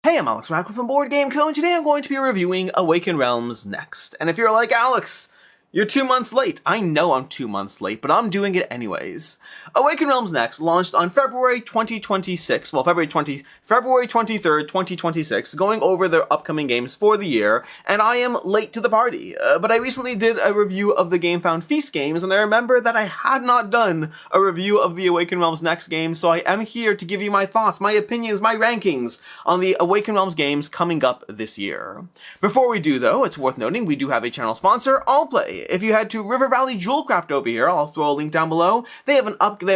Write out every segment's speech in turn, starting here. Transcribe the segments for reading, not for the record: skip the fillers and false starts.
Hey, I'm Alex Radcliffe from Board Game Co, and today I'm going to be reviewing Awaken Realms Next. And if you're like, Alex, you're 2 months late. I know I'm 2 months late, but I'm doing it anyways. Awaken Realms Next launched on February 2026, well, February 23rd, 2026, going over their upcoming games for the year, and I am late to the party. But I recently did a review of the Gamefound Feast games, and I remember that I had not done a review of the Awaken Realms Next game, so I am here to give you my thoughts, my opinions, my rankings on the Awaken Realms games coming up this year. Before we do, though, it's worth noting we do have a channel sponsor, Allplay. If you head to River Valley Jewelcraft over here, I'll throw a link down below. They have an active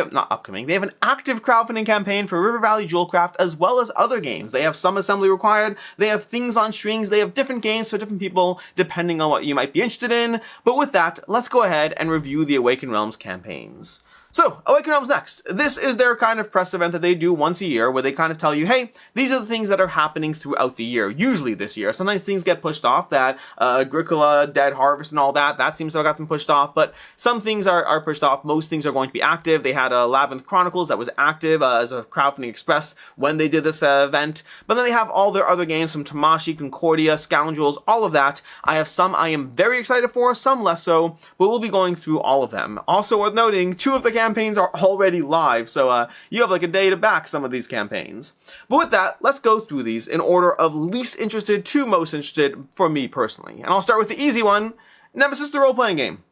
crowdfunding campaign for River Valley Jewelcraft as well as other games. They have some assembly required, they have things on strings, they have different games for different people depending on what you might be interested in. But with that, let's go ahead and review the Awaken Realms campaigns. So, Awaken Realms Next. This is their kind of press event that they do once a year where they kind of tell you, hey, these are the things that are happening throughout the year, usually this year. Sometimes things get pushed off, that Agricola, Dead Harvest and all that seems to have gotten pushed off, but some things are pushed off. Most things are going to be active. They had Labyrinth Chronicles that was active as a Crowdfunding Express when they did this event, but then they have all their other games from Tamashii, Concordia, Scoundrels, all of that. I have some I am very excited for, some less so, but we'll be going through all of them. Also worth noting, 2 of the campaigns are already live, so you have like a day to back some of these campaigns. But with that, let's go through these in order of least interested to most interested for me personally. And I'll start with the easy one, Nemesis the role-playing game.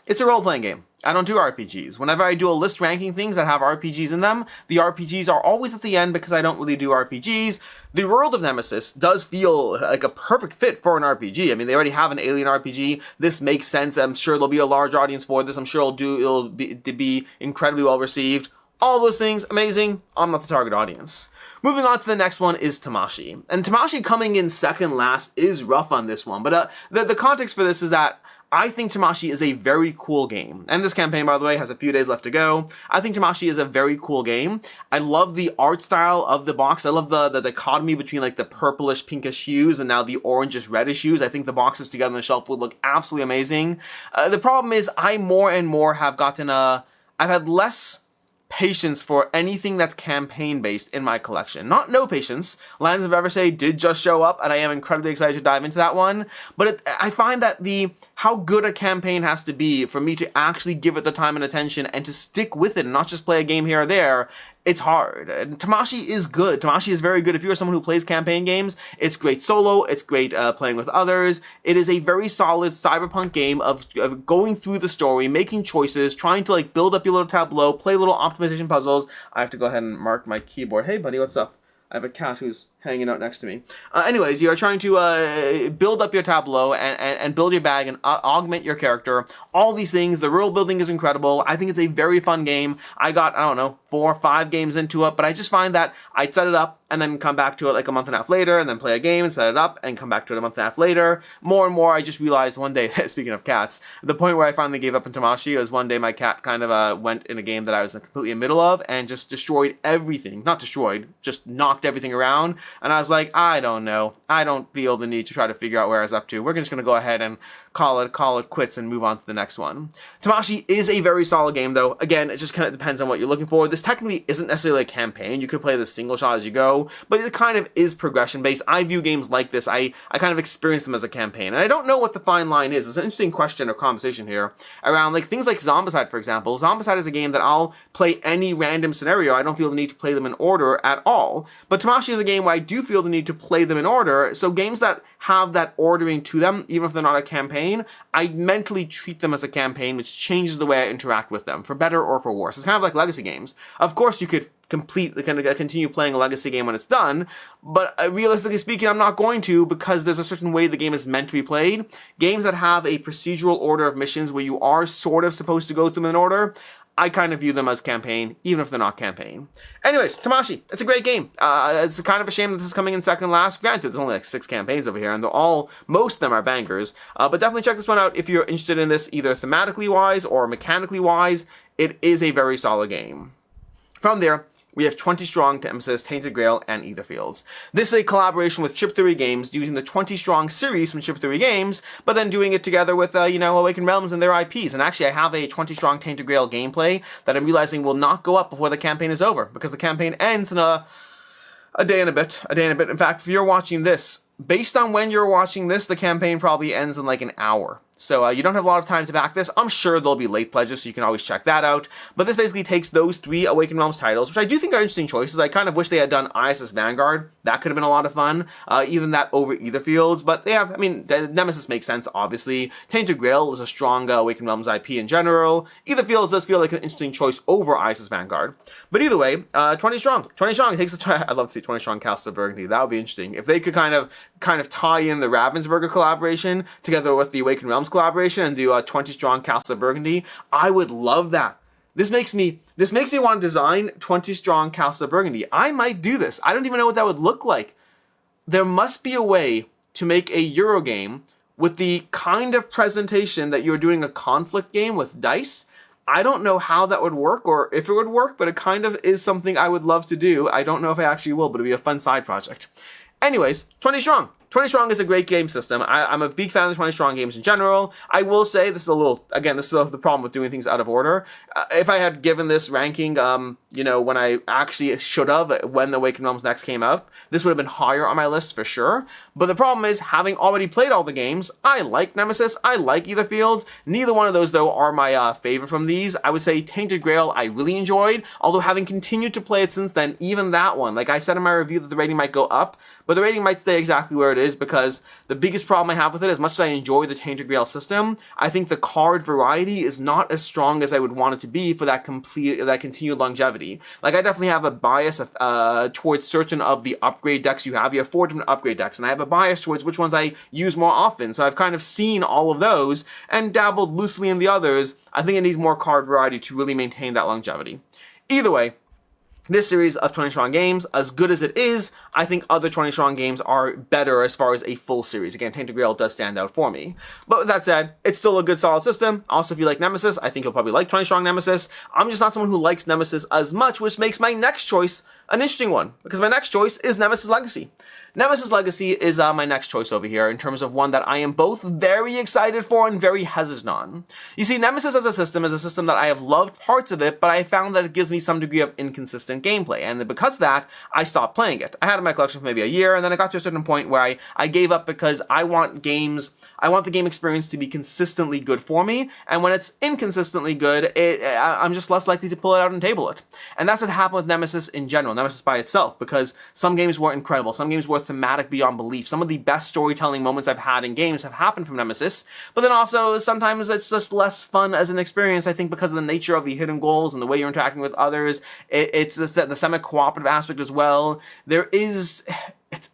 It's a role-playing game. I don't do RPGs. Whenever I do a list ranking things that have RPGs in them, the RPGs are always at the end because I don't really do RPGs. The world of Nemesis does feel like a perfect fit for an RPG. I mean, they already have an alien RPG. This makes sense. I'm sure there'll be a large audience for this. I'm sure it'll be incredibly well received. All those things, amazing. I'm not the target audience. Moving on to the next one is Tamashii. And Tamashii coming in second last is rough on this one. But the context for this is that I think Tamashii is a very cool game. And this campaign, by the way, has a few days left to go. I think Tamashii is a very cool game. I love the art style of the box. I love the dichotomy between like the purplish pinkish hues and now the orangish reddish hues. I think the boxes together on the shelf would look absolutely amazing. The problem is I more and more have gotten I've had less patience for anything that's campaign-based in my collection. Not no patience. Lands of Eversay did just show up, and I am incredibly excited to dive into that one. But I find that how good a campaign has to be for me to actually give it the time and attention and to stick with it and not just play a game here or there, it's hard. And Tamashii is good. Tamashii is very good. If you're someone who plays campaign games, it's great solo, it's great playing with others. It is a very solid cyberpunk game of going through the story, making choices, trying to like build up your little tableau, play little optimization puzzles. I have to go ahead and mark my keyboard. Hey buddy, what's up? I have a cat who's hanging out next to me. Anyways, you are trying to build up your tableau and build your bag and augment your character. All these things. The world building is incredible. I think it's a very fun game. I got, I don't know, 4 or 5 games into it, but I just find that I'd set it up and then come back to it like a month and a half later and then play a game and set it up and come back to it a month and a half later. More and more, I just realized one day, speaking of cats, the point where I finally gave up on Tamashii was one day my cat kind of went in a game that I was completely in the middle of and just destroyed everything. Not destroyed, just knocked everything around. And I was like, I don't know. I don't feel the need to try to figure out where I was up to. We're just going to go ahead and call it quits and move on to the next one. Tamashii is a very solid game though. Again, it just kind of depends on what you're looking for. This technically isn't necessarily a campaign. You could play this single shot as you go, but it kind of is progression based. I view games like this, I kind of experience them as a campaign. And I don't know what the fine line is. It's an interesting question or conversation here around like things like Zombicide, for example. Zombicide is a game that I'll play any random scenario. I don't feel the need to play them in order at all. But Tamashii is a game where I do feel the need to play them in order. So games that have that ordering to them, even if they're not a campaign, I mentally treat them as a campaign, which changes the way I interact with them, for better or for worse. It's kind of like legacy games. Of course, you could continue playing a legacy game when it's done, but realistically speaking, I'm not going to because there's a certain way the game is meant to be played. Games that have a procedural order of missions where you are sort of supposed to go through them in order, I kind of view them as campaign, even if they're not campaign. Anyways, Tamashii, it's a great game. It's kind of a shame that this is coming in second last. Granted, there's only like 6 campaigns over here, and most of them are bangers. But definitely check this one out if you're interested in this, either thematically wise or mechanically wise. It is a very solid game. From there, we have 20 Strong, Nemesis, Tainted Grail, and Etherfields. This is a collaboration with Chip Theory Games, using the 20 Strong series from Chip Theory Games, but then doing it together with, Awaken Realms and their IPs. And actually, I have a 20 Strong Tainted Grail gameplay that I'm realizing will not go up before the campaign is over, because the campaign ends in A day and a bit. In fact, if you're watching this, based on when you're watching this, the campaign probably ends in like an hour. So you don't have a lot of time to back this. I'm sure there'll be late pledges, so you can always check that out. But this basically takes those 3 Awaken Realms titles, which I do think are interesting choices. I kind of wish they had done ISS Vanguard. That could have been a lot of fun. Even that over Aetherfields. But they have, I mean, Nemesis makes sense, obviously. Tainted Grail is a strong Awaken Realms IP in general. Aetherfields does feel like an interesting choice over ISS Vanguard. But either way, 20 strong. 20 strong. It takes I'd love to see 20 strong Castles of Burgundy. That would be interesting. If they could kind of tie in the Ravensburger collaboration together with the Awaken Realms collaboration and do a 20 strong Castles of Burgundy, I would love that. This makes me want to design 20 strong Castles of Burgundy. I might do this. I don't even know what that would look like. There must be a way to make a Euro game with the kind of presentation that you're doing a conflict game with dice. I don't know how that would work or if it would work, but it kind of is something I would love to do. I don't know if I actually will, but it'd be a fun side project. Anyways, 20 strong. 20 strong is a great game system. I'm a big fan of the 20 strong games in general. I will say this is the problem with doing things out of order. If I had given this ranking, when I actually should have, when the Awaken Realms Next came out, this would have been higher on my list for sure. But the problem is, having already played all the games, I like Nemesis, I like Aetherfields. Neither one of those, though, are my favorite from these. I would say Tainted Grail I really enjoyed, although having continued to play it since then, even that one, like I said in my review that the rating might go up, but the rating might stay exactly where it is because the biggest problem I have with it, as much as I enjoy the Tainted Grail system, I think the card variety is not as strong as I would want it to be for that continued longevity. Like, I definitely have a bias towards certain of the upgrade decks you have. You have 4 different upgrade decks, and I have a bias towards which ones I use more often. So I've kind of seen all of those and dabbled loosely in the others. I think it needs more card variety to really maintain that longevity. Either way, this series of 20 strong games, as good as it is, I think other 20 strong games are better as far as a full series. Again, Tainted Grail does stand out for me. But with that said, it's still a good solid system. Also, if you like Nemesis, I think you'll probably like 20 strong Nemesis. I'm just not someone who likes Nemesis as much, which makes my next choice an interesting one, because my next choice is Nemesis Legacy. Nemesis Legacy is my next choice over here in terms of one that I am both very excited for and very hesitant on. You see, Nemesis as a system is a system that I have loved parts of it, but I found that it gives me some degree of inconsistent gameplay, and because of that, I stopped playing it. I had it in my collection for maybe a year, and then I got to a certain point where I gave up because I want the game experience to be consistently good for me, and when it's inconsistently good, I'm just less likely to pull it out and table it. And that's what happened with Nemesis in general, Nemesis by itself, because some games were incredible, some games were thematic beyond belief. Some of the best storytelling moments I've had in games have happened from Nemesis, but then also sometimes it's just less fun as an experience, I think, because of the nature of the hidden goals and the way you're interacting with others. It's the semi-cooperative aspect as well.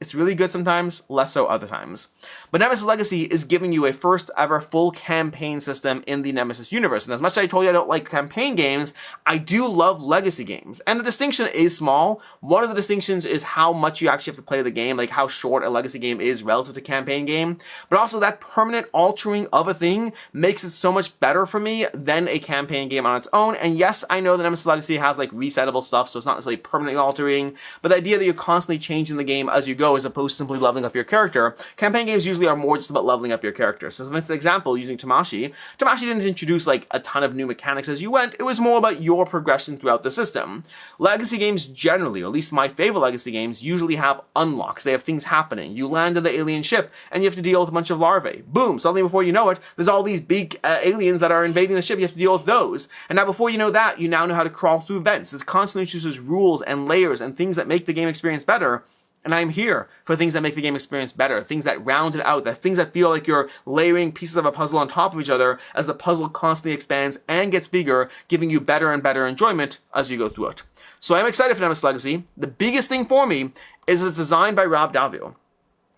It's really good sometimes, less so other times. But Nemesis Legacy is giving you a first ever full campaign system in the Nemesis universe. And as much as I told you I don't like campaign games, I do love legacy games. And the distinction is small. One of the distinctions is how much you actually have to play the game, like how short a legacy game is relative to a campaign game. But also that permanent altering of a thing makes it so much better for me than a campaign game on its own. And yes, I know the Nemesis Legacy has like resettable stuff, so it's not necessarily permanently altering, but the idea that you're constantly changing the game as you go as opposed to simply leveling up your character. Campaign games usually are more just about leveling up your character. So as an example, using Tamashii didn't introduce like a ton of new mechanics as you went. It was more about your progression throughout the system. Legacy games generally, or at least my favorite legacy games, usually have unlocks. They have things happening. You land on the alien ship and you have to deal with a bunch of larvae. Boom, suddenly before you know it, there's all these big aliens that are invading the ship. You have to deal with those. And now before you know that, you now know how to crawl through vents. It constantly chooses rules and layers and things that make the game experience better. And I'm here for things that make the game experience better, things that round it out, things that feel like you're layering pieces of a puzzle on top of each other as the puzzle constantly expands and gets bigger, giving you better and better enjoyment as you go through it. So I'm excited for Nemesis Legacy. The biggest thing for me is it's designed by Rob Daviau.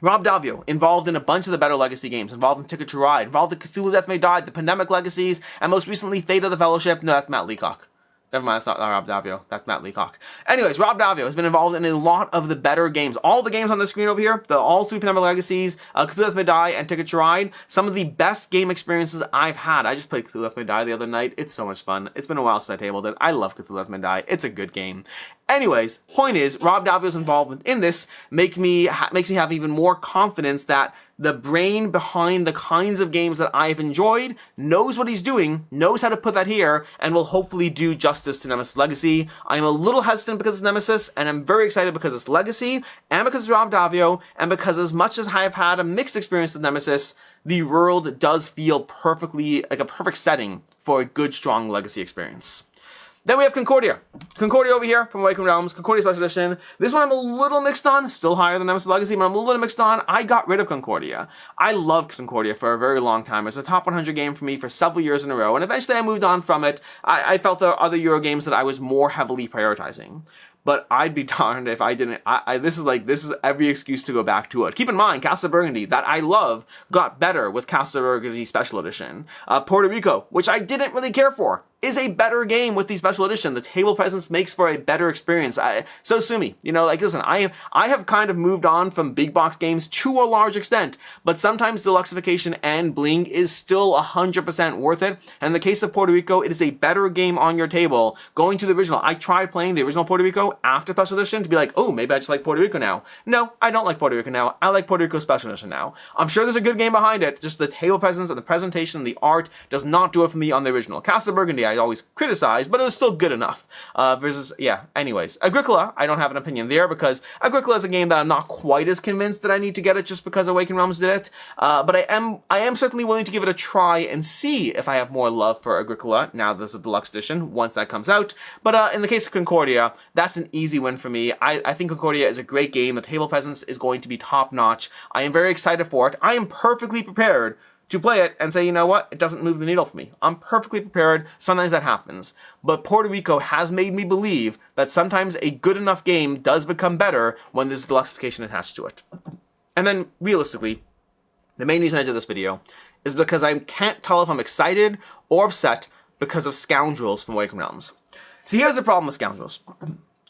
Rob Daviau, involved in a bunch of the better Legacy games, involved in Ticket to Ride, involved in Cthulhu Death May Die, the Pandemic Legacies, and most recently Fate of the Fellowship. No, that's Matt Leacock. Never mind, that's not Rob Daviau. That's Matt Leacock. Anyways, Rob Daviau has been involved in a lot of the better games. All the games on the screen over here, all 3 Pandemic Legacies, Cthulhu Death May Die, and Ticket to Ride, some of the best game experiences I've had. I just played Cthulhu Death May Die the other night. It's so much fun. It's been a while since I tabled it. I love Cthulhu Death May Die. It's a good game. Anyways, point is, Rob Daviau's involvement in this makes me have even more confidence that the brain behind the kinds of games that I've enjoyed knows what he's doing, knows how to put that here, and will hopefully do justice to Nemesis Legacy. I'm a little hesitant because it's Nemesis, and I'm very excited because it's Legacy, and because it's Rob Daviau, and because as much as I've had a mixed experience with Nemesis, the world does feel perfectly, like a perfect setting for a good, strong Legacy experience. Then we have Concordia. Concordia over here from Awaken Realms, Concordia Special Edition. This one I'm a little mixed on, still higher than Nemesis Legacy, but I'm a little mixed on. I got rid of Concordia. I loved Concordia for a very long time. It was a top 100 game for me for several years in a row, and eventually I moved on from it. I felt there were other Euro games that I was more heavily prioritizing. But I'd be darned if I didn't. This is every excuse to go back to it. Keep in mind, Castle of Burgundy, that I love, got better with Castle of Burgundy Special Edition. Puerto Rico, which I didn't really care for, is a better game with the Special Edition. The table presence makes for a better experience. So sue me. You know, like, listen, I have kind of moved on from big box games to a large extent, but sometimes deluxification and bling is still 100% worth it. And in the case of Puerto Rico, it is a better game on your table. Going to the original, I tried playing the original Puerto Rico after Special Edition to be like, oh, maybe I just like Puerto Rico now. No, I don't like Puerto Rico now. I like Puerto Rico Special Edition now. I'm sure there's a good game behind it. Just the table presence and the presentation and the art does not do it for me on the original. Castle of Burgundy, I always criticized, but it was still good enough. Anyways. Agricola, I don't have an opinion there because Agricola is a game that I'm not quite as convinced that I need to get it just because Awaken Realms did it. But I am certainly willing to give it a try and see if I have more love for Agricola now there's a deluxe edition once that comes out. But in the case of Concordia, that's an easy win for me. I think Concordia is a great game. The table presence is going to be top notch. I am very excited for it. I am perfectly prepared to play it and say, you know what, it doesn't move the needle for me. I'm perfectly prepared. Sometimes that happens. But Puerto Rico has made me believe that sometimes a good enough game does become better when there's deluxification attached to it. And then, realistically, the main reason I did this video is because I can't tell if I'm excited or upset because of Scoundrels from Awaken Realms. See, here's the problem with Scoundrels.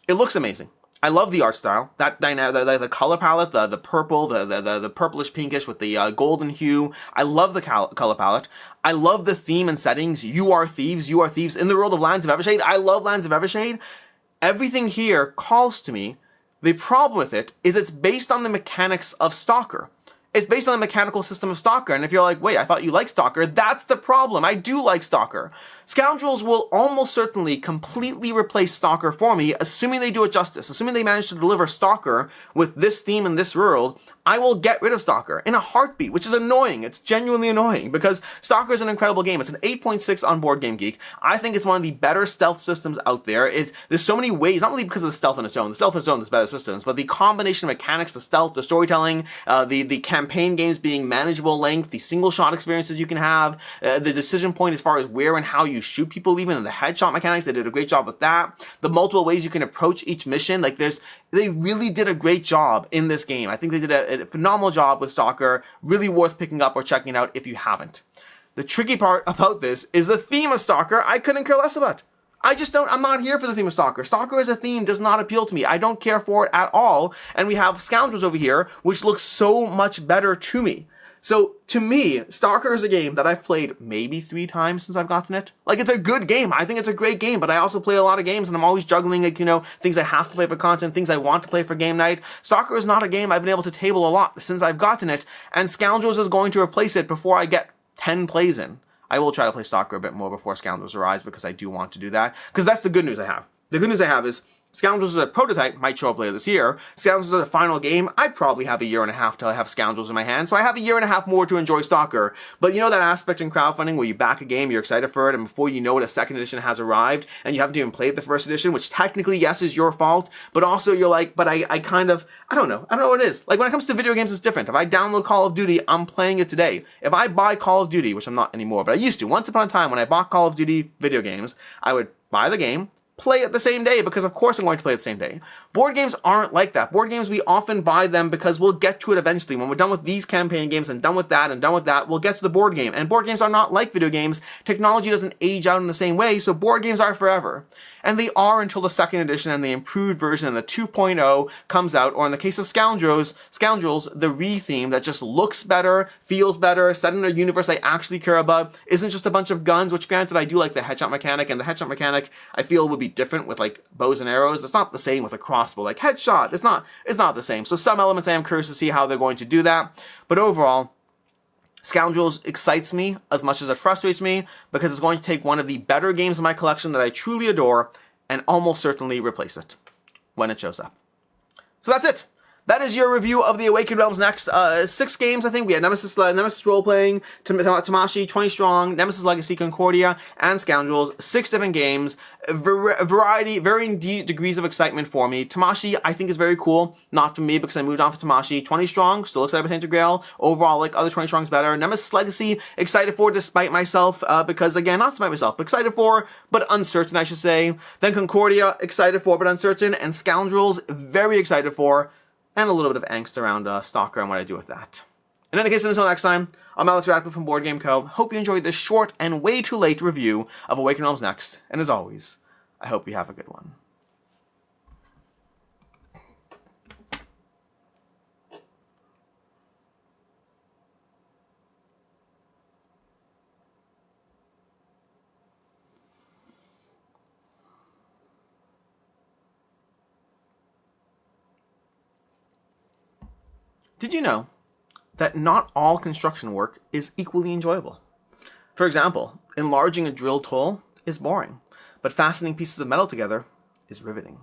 It looks amazing. I love the art style, the color palette, the purple, the purplish pinkish with the golden hue. I love the color palette. I love the theme and settings. You are thieves. In the world of Lands of Evershade, I love Lands of Evershade. Everything here calls to me. The problem with it is it's based on the mechanics of Stalker. It's based on the mechanical system of Stalker, and if you're like, wait, I thought you liked Stalker, that's the problem. I do like Stalker. Scoundrels will almost certainly completely replace Stalker for me, assuming they do it justice. Assuming they manage to deliver Stalker with this theme in this world, I will get rid of Stalker in a heartbeat, which is annoying. It's genuinely annoying, because Stalker is an incredible game. It's an 8.6 on Board Game Geek. I think it's one of the better stealth systems out there. There's so many ways, not only because of the stealth on its own. The stealth on its own is better systems, but the combination of mechanics, the stealth, the storytelling, the campaign games being manageable length, the single shot experiences you can have, the decision point as far as where and how you shoot people, even in the headshot mechanics, they did a great job with that. The multiple ways you can approach each mission, they really did a great job in this game. I think they did a phenomenal job with Stalker, really worth picking up or checking out if you haven't. The tricky part about this is the theme of Stalker I couldn't care less about. I'm not here for the theme of Stalker. Stalker as a theme does not appeal to me. I don't care for it at all. And we have Scoundrels over here, which looks so much better to me. So, to me, Stalker is a game that I've played maybe 3 times since I've gotten it. Like, it's a good game. I think it's a great game, but I also play a lot of games, and I'm always juggling, things I have to play for content, things I want to play for game night. Stalker is not a game I've been able to table a lot since I've gotten it, and Scoundrels is going to replace it before I get 10 plays in. I will try to play Stalker a bit more before Scoundrels arrives, because I do want to do that. Because that's the good news I have. The good news I have is Scoundrels as a prototype might show up later this year. Scoundrels as a final game, I probably have a year and a half till I have Scoundrels in my hand, so I have a year and a half more to enjoy Stalker. But you know that aspect in crowdfunding where you back a game, you're excited for it, and before you know it, a second edition has arrived, and you haven't even played the first edition, which technically, yes, is your fault, but also you're like, but I don't know what it is. Like, when it comes to video games, it's different. If I download Call of Duty, I'm playing it today. If I buy Call of Duty, which I'm not anymore, but I used to, once upon a time when I bought Call of Duty video games, I would buy the game, play it the same day, because of course I'm going to play it the same day. Board games aren't like that. Board games, we often buy them because we'll get to it eventually. When we're done with these campaign games and done with that, we'll get to the board game. And board games are not like video games. Technology doesn't age out in the same way, so board games are forever. And they are until the second edition and the improved version and the 2.0 comes out, or in the case of Scoundrels, the re-theme that just looks better, feels better, set in a universe I actually care about, isn't just a bunch of guns, which granted I do like the headshot mechanic, and the headshot mechanic I feel would be different with like bows and arrows. It's not the same with a crossbow. Like headshot, it's not the same. So some elements I am curious to see how they're going to do that. But overall, Scoundrels excites me as much as it frustrates me because it's going to take one of the better games in my collection that I truly adore and almost certainly replace it when it shows up. So that's it. That is your review of the Awaken Realms Next. 6 games, I think. We had Nemesis Role-Playing, Tamashii, 20 Strong, Nemesis Legacy, Concordia, and Scoundrels. 6 different games. Varying degrees of excitement for me. Tamashii, I think, is very cool. Not for me, because I moved on for Tamashii. 20 Strong, still excited about Integral. Overall, like other 20 Strong's better. Nemesis Legacy, excited for despite myself, because, again, not despite myself, but excited for, but uncertain, I should say. Then Concordia, excited for, but uncertain. And Scoundrels, very excited for, and a little bit of angst around Stalker and what I do with that. In any case, until next time, I'm Alex Radcliffe from Board Game Co. Hope you enjoyed this short and way too late review of Awaken Realms Next, and as always, I hope you have a good one. Did you know that not all construction work is equally enjoyable? For example, enlarging a drilled hole is boring, but fastening pieces of metal together is riveting.